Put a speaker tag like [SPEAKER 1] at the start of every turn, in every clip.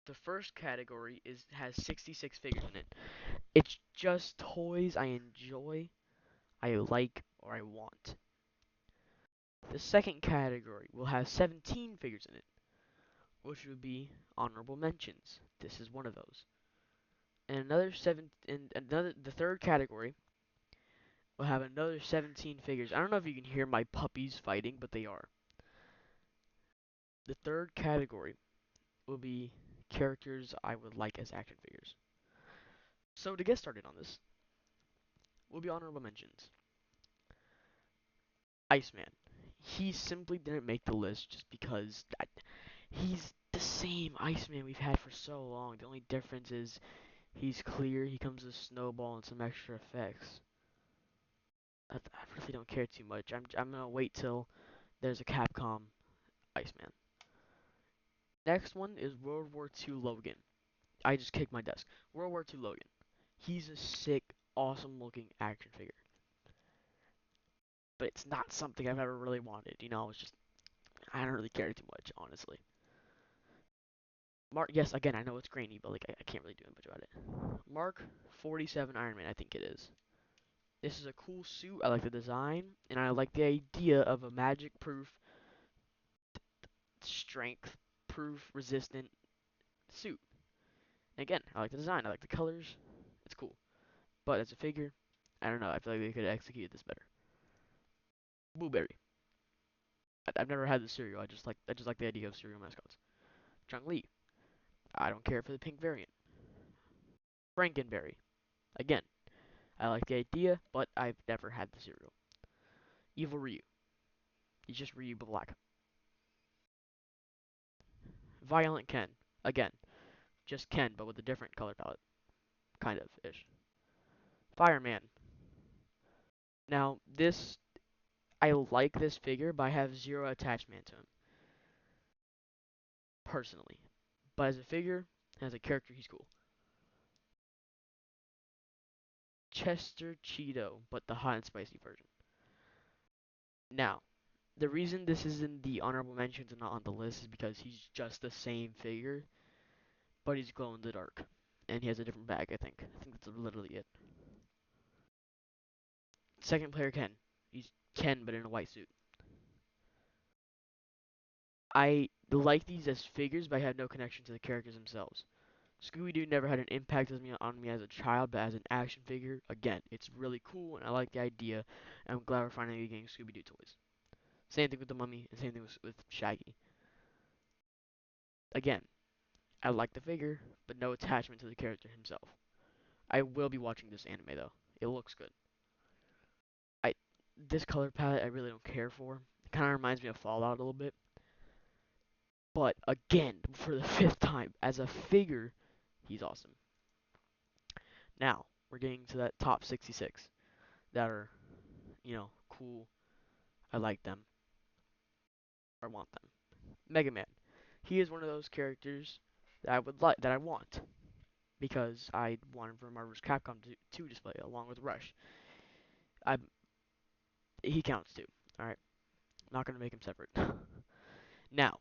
[SPEAKER 1] The first category has 66 figures in it. It's just toys I enjoy, I like, or I want. The second category will have 17 figures in it, which would be honorable mentions. This is one of those. And the third category will have another 17 figures. I don't know if you can hear my puppies fighting, but they are. The third category will be characters I would like as action figures. So to get started on this, will be honorable mentions. Iceman. He simply didn't make the list just because he's the same Iceman we've had for so long. The only difference is he's clear, he comes with Snowball and some extra effects. I really don't care too much. I'm gonna wait till there's a Capcom Iceman. Next one is World War II Logan. I just kicked my desk. World War II Logan. He's a sick, awesome looking action figure. But it's not something I've ever really wanted. It's just, I don't really care too much, honestly. Mark, yes, again, I know it's grainy, but like I can't really do much about it. Mark 47 Iron Man, I think it is. This is a cool suit. I like the design, and I like the idea of a magic-proof, strength-proof, resistant suit. And again, I like the design. I like the colors. It's cool. But as a figure, I don't know. I feel like they could have executed this better. Blueberry. I've never had the cereal. I just like the idea of cereal mascots. Chun-Li. I don't care for the pink variant. Frankenberry. Again, I like the idea, but I've never had the cereal. Evil Ryu. He's just Ryu but black. Violent Ken. Again, just Ken but with a different color palette. Kind of ish. Fireman. Now, I like this figure, but I have zero attachment to him. Personally. But as a figure, as a character, he's cool. Chester Cheeto, but the hot and spicy version. Now, the reason this is in the honorable mentions and not on the list is because he's just the same figure, but he's glow in the dark. And he has a different bag, I think. I think that's literally it. Second player Ken. He's Ken, but in a white suit. I like these as figures, but I have no connection to the characters themselves. Scooby-Doo never had an impact on me as a child, but as an action figure, again, it's really cool, and I like the idea, and I'm glad we're finally getting Scooby-Doo toys. Same thing with the Mummy, and same thing with Shaggy. Again, I like the figure, but no attachment to the character himself. I will be watching this anime, though. It looks good. I This color palette I really don't care for. It kind of reminds me of Fallout a little bit. But again, for the fifth time, as a figure, he's awesome. Now, we're getting to that top 66 that are, cool. I like them. Or want them. Mega Man. He is one of those characters that I would like, that I want. Because I want him for Marvel vs. Capcom 2 display, along with Rush. I He counts too. Alright? Not going to make him separate. Now,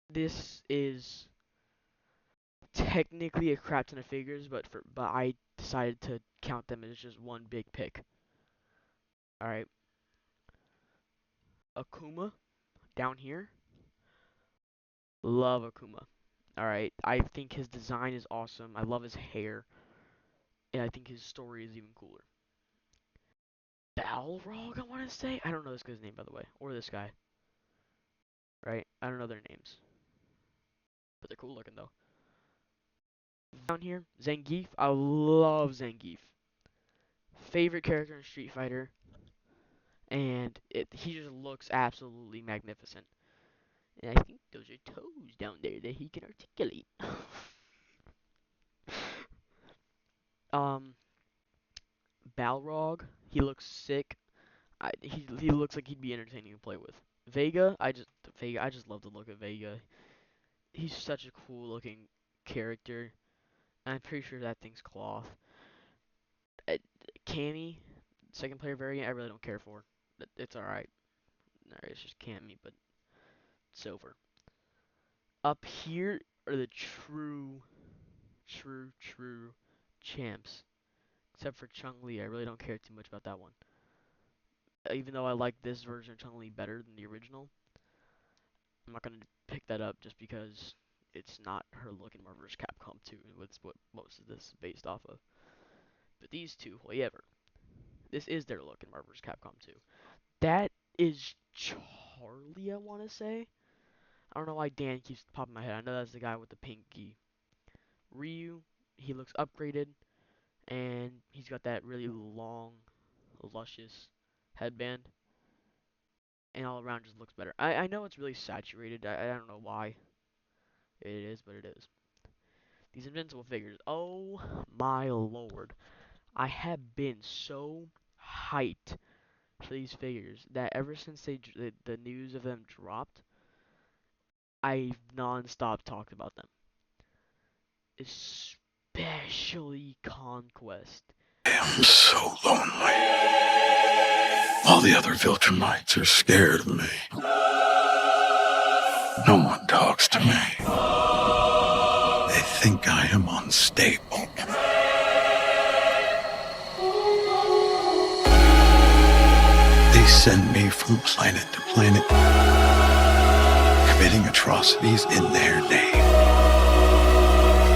[SPEAKER 1] this is technically a crap ton of figures, but I decided to count them as just one big pick. Alright? Akuma, down here. Love Akuma. Alright? I think his design is awesome. I love his hair. And I think his story is even cooler. Balrog, I want to say? I don't know this guy's name, by the way. Or this guy. Right? I don't know their names. But they're cool looking, though. Down here, Zangief. I love Zangief. Favorite character in Street Fighter. And he just looks absolutely magnificent. And I think those are toes down there that he can articulate. um, Balrog, he looks sick. He looks like he'd be entertaining to play with. Vega, I just love the look of Vega. He's such a cool looking character. I'm pretty sure that thing's cloth. Uh, Cammy, second player variant, I really don't care for. It's alright. Alright, it's just Cammy, but silver. Up here, are the true champs. Except for Chun-Li, I really don't care too much about that one. Even though I like this version of Chun-Li better than the original, I'm not gonna pick that up just because it's not her look in Marvel vs. Capcom 2, and it's what most of this is based off of. But these two, however, this is their look in Marvel vs. Capcom 2. That is Charlie, I want to say. I don't know why Dan keeps popping in my head. I know that's the guy with the pinky. Ryu, he looks upgraded, and he's got that really long, luscious headband, and all around just looks better. I know it's really saturated. I don't know why it is, but it is. These Invincible figures, oh my lord. I have been so hyped for these figures that ever since the news of them dropped, I've non-stop talked about them. Especially Conquest.
[SPEAKER 2] I'm so lonely. All the other Viltrumites are scared of me. No one talks to me. They think I am unstable. They send me from planet to planet, committing atrocities in their name.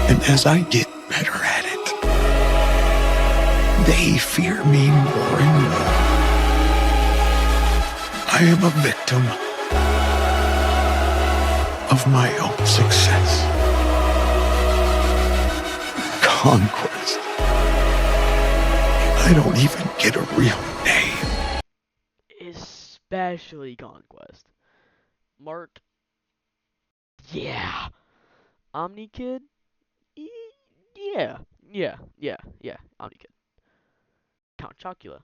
[SPEAKER 2] And as I get better at it, they fear me more and more. I am a victim of my own success. Conquest. I don't even get a real name.
[SPEAKER 1] Especially Conquest. Mark, yeah. Omni Kid, yeah, Omni Kid. Count Chocula.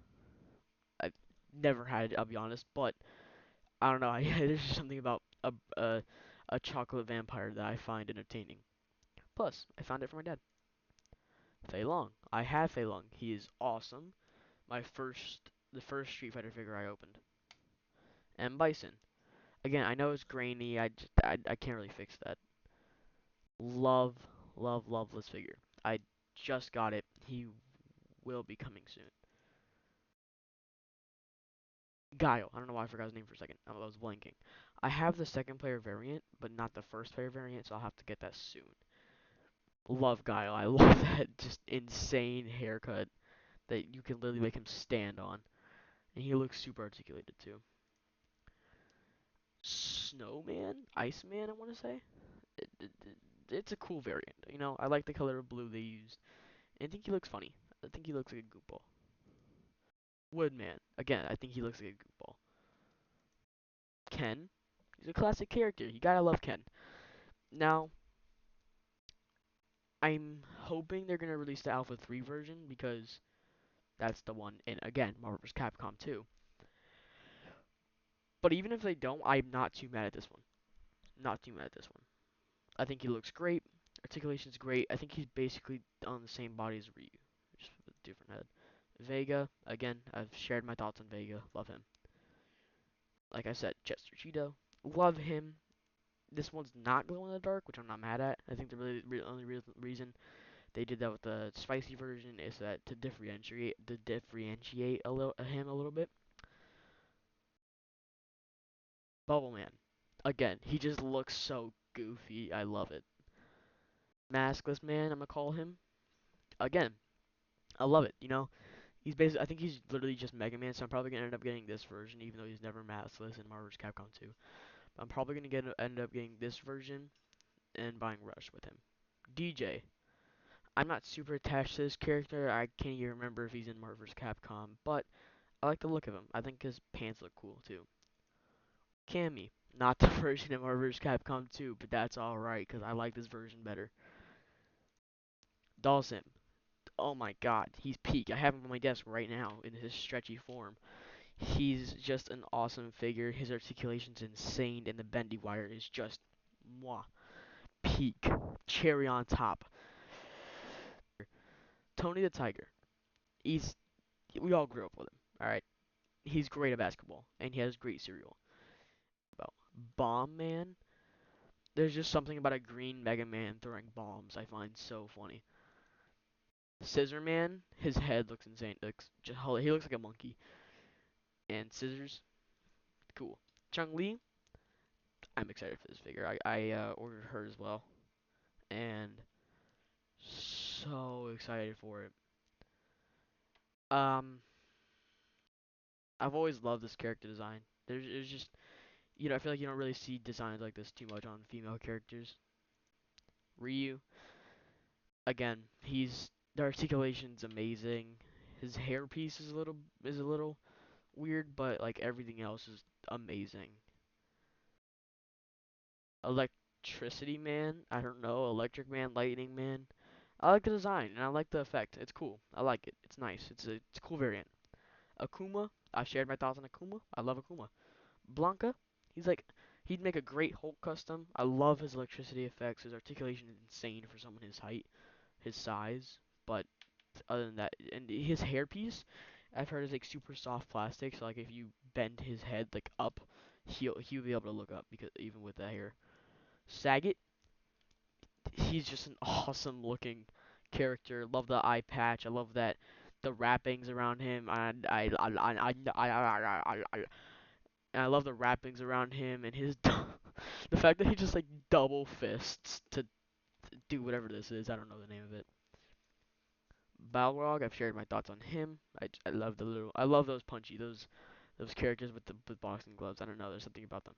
[SPEAKER 1] I've never had it, I'll be honest, but I don't know. There's just something about a chocolate vampire that I find entertaining. Plus, I found it from my dad. Fei Long. I have Fei Long. He is awesome. The first Street Fighter figure I opened. And Bison. Again, I know it's grainy. I can't really fix that. Love, love this figure. I just got it. He will be coming soon. Guile. I don't know why I forgot his name for a second. I was blanking. I have the second player variant, but not the first player variant, so I'll have to get that soon. Love Guile. I love that just insane haircut that you can literally make him stand on. And he looks super articulated too. Snowman? Iceman, I want to say? It's a cool variant. You know, I like the color of blue they used. And I think he looks funny. I think he looks like a goofball. Woodman. Again, I think he looks like a goofball. Ken. He's a classic character. You gotta love Ken. Now, I'm hoping they're gonna release the Alpha 3 version because that's the one in, again, Marvel vs. Capcom 2. But even if they don't, I'm not too mad at this one. Not too mad at this one. I think he looks great. Articulation's great. I think he's basically on the same body as Ryu, just with a different head. Vega, again, I've shared my thoughts on Vega. Love him. Like I said, Chester Cheeto, love him. This one's not glow in the dark, which I'm not mad at. I think the only reason they did that with the spicy version is that to differentiate him a little bit. Bubble Man, again, he just looks so goofy. I love it. Maskless Man, I'm gonna call him. Again, I love it. You know, he's basically, I think he's literally just Mega Man, so I'm probably gonna end up getting this version, even though he's never maskless in Marvel vs. Capcom 2. I'm probably gonna end up getting this version and buying Rush with him. DJ. I'm not super attached to this character. I can't even remember if he's in Marvel vs. Capcom, but I like the look of him. I think his pants look cool too. Cammy. Not the version of Marvel vs. Capcom 2, but that's alright, because I like this version better. Dawson. Oh my god, he's peak. I have him on my desk right now in his stretchy form. He's just an awesome figure. His articulation's insane, and the bendy wire is just mwah. Peak. Cherry on top. Tony the Tiger. He's we all grew up with him. Alright. He's great at basketball, and he has great cereal. About Bomb Man. There's just something about a green Mega Man throwing bombs I find so funny. Scissor Man, his head looks insane. He looks like a monkey. And Scissors, cool. Chung Li, I'm excited for this figure. I ordered her as well, and so excited for it. Um, I've always loved this character design. There's just I feel like you don't really see designs like this too much on female characters. Ryu, again, the articulation's amazing. His hairpiece is a little weird, but like everything else is amazing. Electricity Man, I don't know, Electric Man, Lightning Man. I like the design and I like the effect. It's cool. I like it. It's nice. It's a cool variant. Akuma, I've shared my thoughts on Akuma. I love Akuma. Blanca, he's like he'd make a great Hulk custom. I love his electricity effects. His articulation is insane for someone his height, his size. But other than that, and his hairpiece, I've heard is like super soft plastic. So like if you bend his head like up, he'll be able to look up because even with that hair. Sagat, he's just an awesome looking character. Love the eye patch. I love that the wrappings around him. And I love the wrappings around him and his the fact that he just like double fists to do whatever this is. I don't know the name of it. Balrog, I've shared my thoughts on him. I love I love those punchy those characters with the boxing gloves. I don't know, there's something about them.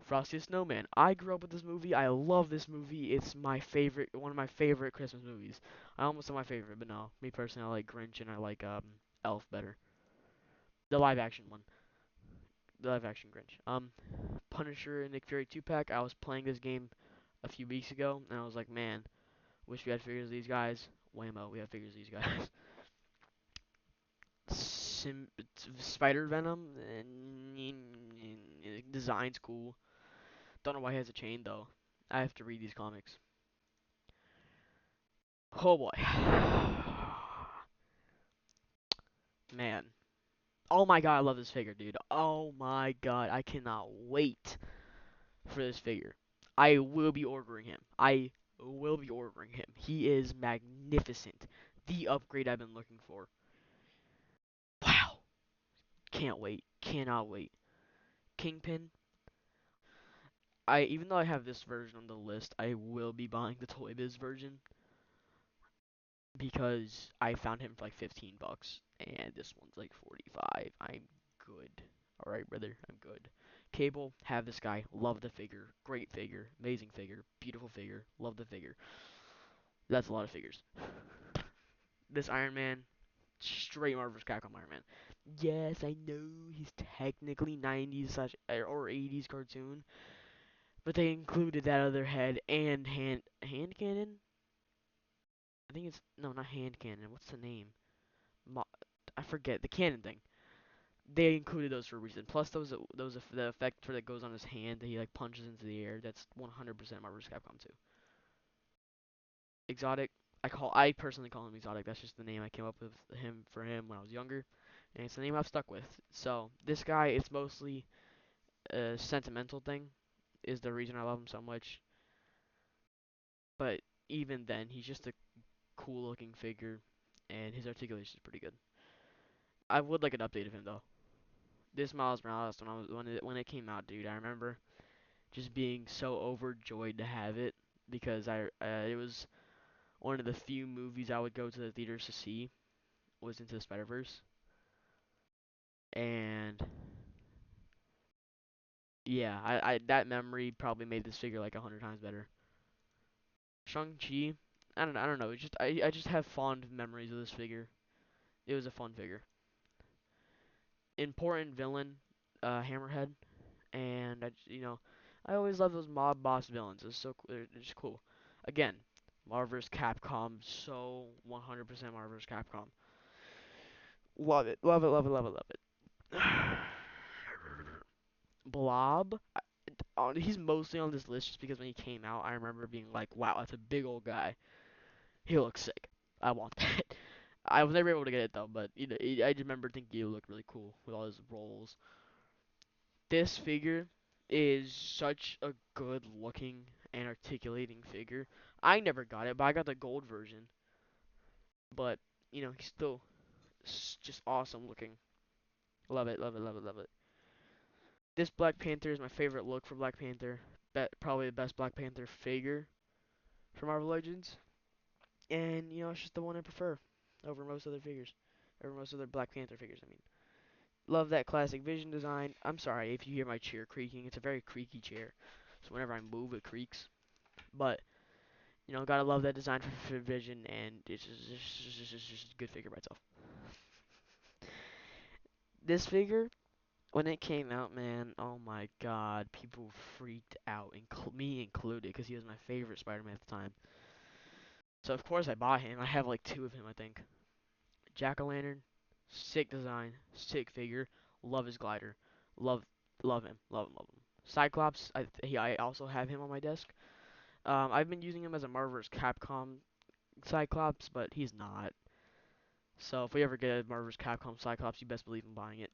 [SPEAKER 1] Frosty the Snowman. I grew up with this movie. I love this movie. It's one of my favorite Christmas movies. I almost said my favorite, but no. Me personally, I like Grinch and I like Elf better. The live action one. The live action Grinch. Punisher and Nick Fury 2-pack. I was playing this game a few weeks ago, and I was like, man, wish we had figures of these guys. Whammo, we have figures of these guys. Spider Venom, design's cool. Don't know why he has a chain though. I have to read these comics. Oh boy, man. Oh my god, I love this figure, dude. Oh my god, I cannot wait for this figure. I will be ordering him. I will be ordering him. He is magnificent. The upgrade I've been looking for. Wow. Can't wait. Cannot wait. Kingpin. Even though I have this version on the list, I will be buying the Toy Biz version because I found him for like 15 bucks and this one's like 45. I'm good. All right, brother. I'm good. Cable, have this guy. Love the figure. Great figure. Amazing figure. Beautiful figure. Love the figure. That's a lot of figures. This Iron Man, straight Marvel vs. Capcom Iron Man. Yes, I know he's technically 90s slash or 80s cartoon, but they included that other head and hand cannon. I think it's no, not hand cannon. What's the name? Mo- I forget the cannon thing. They included those for a reason. Plus, the effect for that goes on his hand that he like punches into the air. That's 100% Marvel vs. Capcom 2. Exotic. I personally call him Exotic. That's just the name I came up with him for him when I was younger, and it's the name I've stuck with. So this guy, it's mostly a sentimental thing, is the reason I love him so much. But even then, he's just a cool looking figure, and his articulation is pretty good. I would like an update of him though. This Miles Morales when it came out, dude, I remember just being so overjoyed to have it because it was one of the few movies I would go to the theaters to see was Into the Spider Verse, and yeah, I that memory probably made this figure like 100 times better. Shang Chi, I don't know, I just have fond memories of this figure. It was a fun figure. Important villain, Hammerhead, and I always love those mob boss villains. It's so cool. They're just cool. Again, Marvel vs. Capcom, so 100% Marvel vs. Capcom. Love it, love it, love it, love it, love it. Blob, he's mostly on this list just because when he came out, I remember being like, wow, that's a big old guy. He looks sick. I want that. I was never able to get it though, but I just remember thinking he looked really cool with all his rolls. This figure, is such a good looking and articulating figure. I never got it, but I got the gold version. But, he's still just awesome looking. Love it, love it, love it, love it. This Black Panther is my favorite look for Black Panther. Probably the best Black Panther figure from Marvel Legends. And, it's just the one I prefer over most other figures. Over most other Black Panther figures, I mean. Love that classic Vision design. I'm sorry if you hear my chair creaking. It's a very creaky chair. So whenever I move, it creaks. But, gotta love that design for Vision, and it's just a good figure by itself. This figure, when it came out, man, oh my god, people freaked out, me included, because he was my favorite Spider-Man at the time. So of course I bought him. I have like two of him, I think. Jack-o'-lantern, sick design, sick figure. Love his glider. Love, love him, love him, love him. Cyclops, I also have him on my desk. I've been using him as a Marvel vs. Capcom Cyclops, but he's not. So if we ever get a Marvel vs. Capcom Cyclops, you best believe I'm buying it.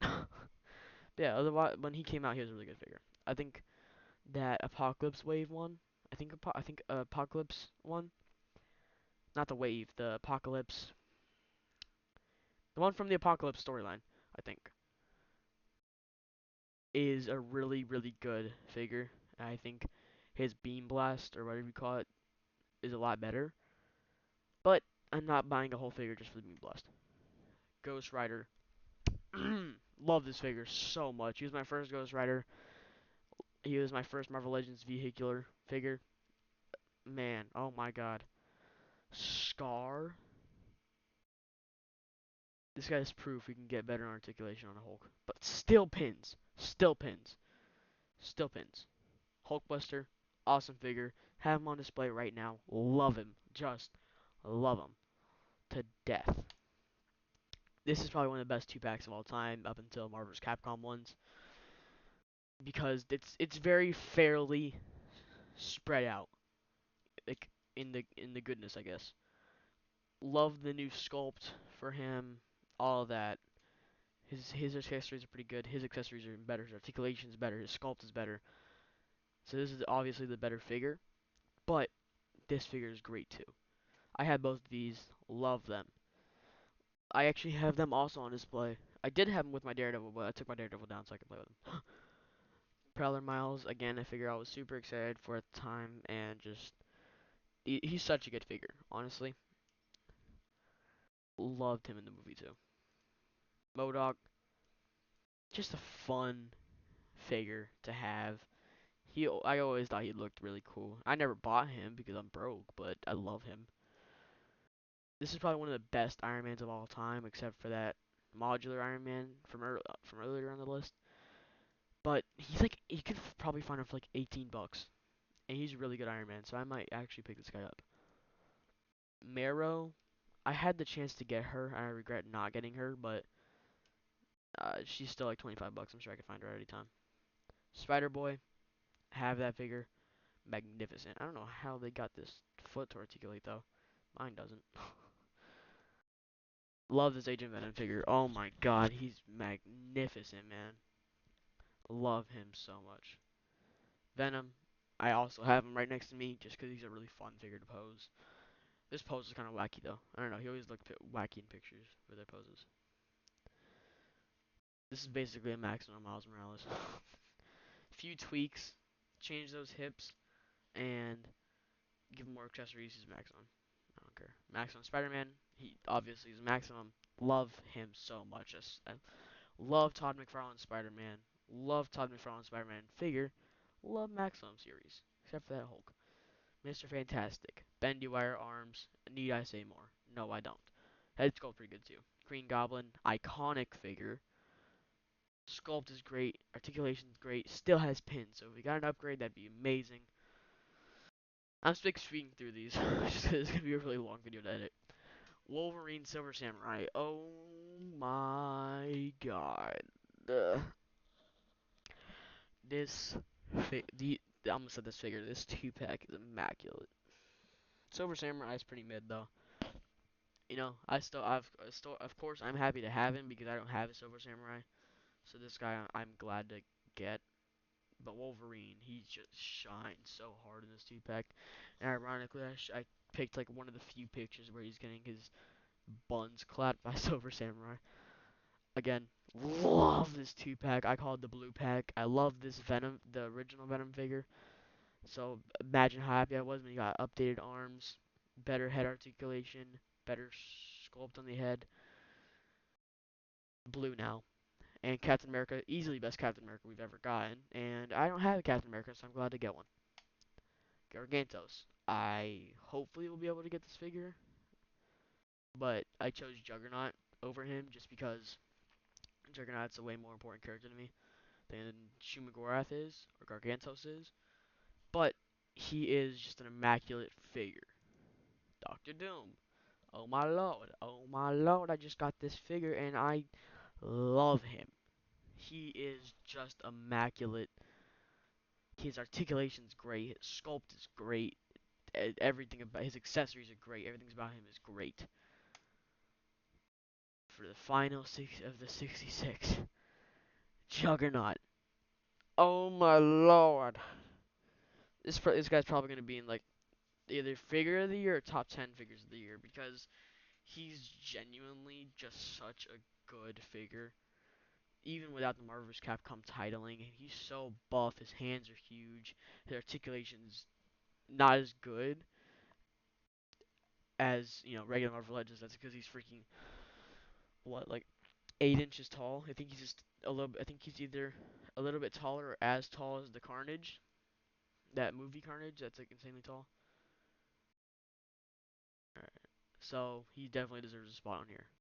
[SPEAKER 1] Yeah, otherwise, when he came out, he was a really good figure. I think that Apocalypse Wave one. I think Apocalypse one, not the Wave, the Apocalypse, the one from the Apocalypse storyline. I think is a really really good figure. I think his Beam Blast or whatever you call it is a lot better. But I'm not buying a whole figure just for the Beam Blast. Ghost Rider. Love this figure so much. He was my first Ghost Rider. He was my first Marvel Legends vehicular figure. Man, oh my god. Scar. This guy's proof we can get better articulation on a Hulk. But still pins. Still pins. Still pins. Hulkbuster. Awesome figure. Have him on display right now. Love him. Just love him. To death. This is probably one of the best two packs of all time up until Marvel's Capcom ones. Because it's very fairly spread out. Like in the goodness, I guess. Love the new sculpt for him. All of that. His accessories are pretty good. His accessories are better. His articulation is better. His sculpt is better. So this is obviously the better figure. But this figure is great too. I had both of these. Love them. I actually have them also on display. I did have them with my Daredevil, but I took my Daredevil down so I could play with them. Prowler Miles, again, I figure I was super excited for at the time, and just he's such a good figure. Honestly, loved him in the movie too. MODOK, just a fun figure to have. I always thought he looked really cool. I never bought him because I'm broke, but I love him. This is probably one of the best Iron Mans of all time, except for that modular Iron Man from earlier on the list. But he's like you could probably find him for like 18 bucks, and he's a really good Iron Man. So I might actually pick this guy up. Marrow, I had the chance to get her. I regret not getting her, but she's still like 25 bucks. I'm sure I could find her at any time. Spider Boy, have that figure. Magnificent. I don't know how they got this foot to articulate though. Mine doesn't. Love this Agent Venom figure. Oh my god, he's magnificent, man. Love him so much. Venom, I also have him right next to me just because he's a really fun figure to pose. This pose is kind of wacky though. I don't know, he always looked wacky in pictures with their poses. This is basically a maximum Miles Morales. Few tweaks, change those hips, and give him more accessories. He's maximum. I don't care. Maximum Spider-Man. He obviously is maximum. Love him so much. I love Todd McFarlane's Spider-Man. Love Todd McFarlane's Spider-Man figure. Love Maximum series, except for that Hulk. Mr. Fantastic. Bendy wire arms. Need I say more? No, I don't. Head sculpt pretty good too. Green Goblin, iconic figure. Sculpt is great. Articulation is great. Still has pins, so if we got an upgrade, that'd be amazing. I'm speeding through these just 'cause it's gonna be a really long video to edit. Wolverine Silver Samurai. Oh my god. Ugh. This I almost said this figure. This two pack is immaculate. Silver Samurai is pretty mid though. Of course I'm happy to have him because I don't have a Silver Samurai. So this guy I'm glad to get. But Wolverine, he just shines so hard in this 2-pack. And ironically, I picked like one of the few pictures where he's getting his buns clapped by Silver Samurai. Again, love this 2-pack. I call it the blue pack. I love this Venom, the original Venom figure. So imagine how happy I was when he got updated arms, better head articulation, better sculpt on the head. Blue now. And Captain America, easily best Captain America we've ever gotten. And I don't have a Captain America, so I'm glad to get one. Gargantos. I hopefully will be able to get this figure, but I chose Juggernaut over him just because Juggernaut's a way more important character to me than Shumagorath is or Gargantos is. But he is just an immaculate figure. Doctor Doom. Oh my lord. Oh my lord. I just got this figure and I love him. He is just immaculate. His articulation's great. His sculpt is great. Everything about his accessories are great. Everything about him is great. For the final six of the 66, Juggernaut. Oh my lord. This guy's probably gonna be in like either figure of the year or top 10 figures of the year because he's genuinely just such a good figure. Even without the Marvel vs. Capcom titling, he's so buff. His hands are huge. His articulation's not as good as regular Marvel Legends. That's because he's freaking what, like 8 inches tall. I think he's just a little. I think he's either a little bit taller or as tall as the Carnage, that movie Carnage. That's like insanely tall. Alright. So he definitely deserves a spot on here.